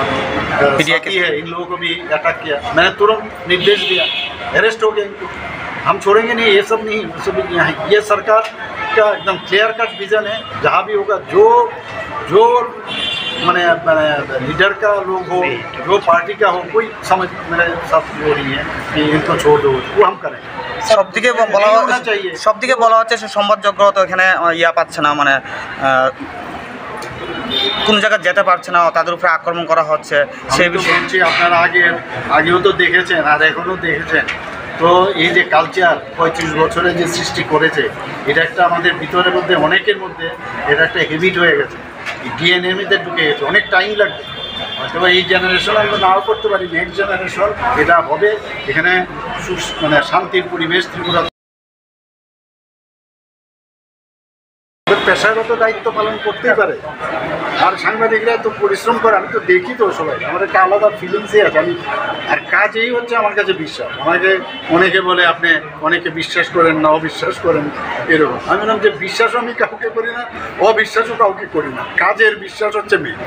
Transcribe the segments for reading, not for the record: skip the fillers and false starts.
साथी है, इन लोगों को भी अटैक किया। मैंने तुरंत निर्देश दिया, अरेस्ट हो गया इनको। हम छोड़ेंगे नहीं, ये सब नहीं। ये सरकार का एकदम क्लियर कट विजन है। जहाँ भी होगा, जो मैंने लीडर का लोग हो, जो पार्टी का हो, कोई समझ मेरे साथ वो नहीं है कि इनको छोड़ दो, वो हम करें। সবদিকে বলা হচ্ছে সে সংবাদযোগ্য তো এখানে ইয়া পাচ্ছে না, মানে কোন জায়গায় যেতে পারছে না, তাদের উপরে আক্রমণ করা হচ্ছে সেই বিষয়ে। আপনারা আগেও তো দেখেছেন আর এখনও দেখেছেন। তো এই যে কালচার 35 বছরে যে সৃষ্টি করেছে, এটা একটা আমাদের ভিতরের মধ্যে, অনেকের মধ্যে এটা একটা হ্যাবিট হয়ে গেছে, ডিএনএর মধ্যে ঢুকে গেছে। অনেক টাইম লাগবে, হয়তো এই জেনারেশন আমরা নাও করতে পারি, নেক্সট জেনারেশন এটা হবে। এখানে মানে শান্তির পরিবেশ ত্রিপুরা পেশাগত দায়িত্ব পালন করতেই পারে। আর সাংবাদিকরা তো পরিশ্রম করে, আমি তো দেখি তো সবাই, আমার একটা আলাদা ফিলিংসই আছে। আমি আর কাজেই হচ্ছে আমার কাছে বিশ্বাস। আমাকে অনেকে বলে আপনি অনেকে বিশ্বাস করেন না, অবিশ্বাস করেন, এরকম। আমি বললাম যে বিশ্বাসও আমি কাউকে করি না, অবিশ্বাসও কাউকে করি না, কাজের বিশ্বাস হচ্ছে মেয়ে।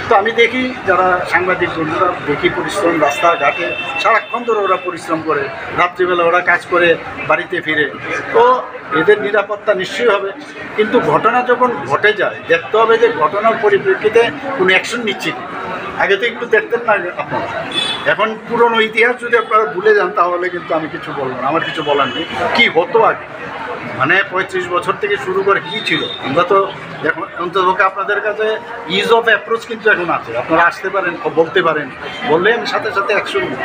তো আমি দেখি যারা সাংবাদিক বন্ধুরা, দেখি পরিশ্রম, রাস্তাঘাটে সারাক্ষণ ধরে ওরা পরিশ্রম করে, রাত্রিবেলা ওরা কাজ করে বাড়িতে ফিরে। তো এদের নিরাপত্তা নিশ্চয়ই হবে, কিন্তু ঘটনা যখন ঘটে যায় দেখতে হবে যে ঘটনার পরিপ্রেক্ষিতে কোনো অ্যাকশন নিচ্ছে কি। আগে তো একটু দেখতেন না আপনারা। এখন পুরনো ইতিহাস যদি আপনারা ভুলে যান তাহলে কিন্তু আমি কিছু বলবো না, আমার কিছু বলার নেই। কী হতো আগে, মানে 35 বছর থেকে শুরু করে কী ছিল, আমরা তো এখন অন্তত আপনাদের কাছে ইজ অফ অ্যাপ্রোচ কিন্তু এখন আছে। আপনারা আসতে পারেন, বলতে পারেন, বললে আমি সাথে সাথে অ্যাকশন নিই।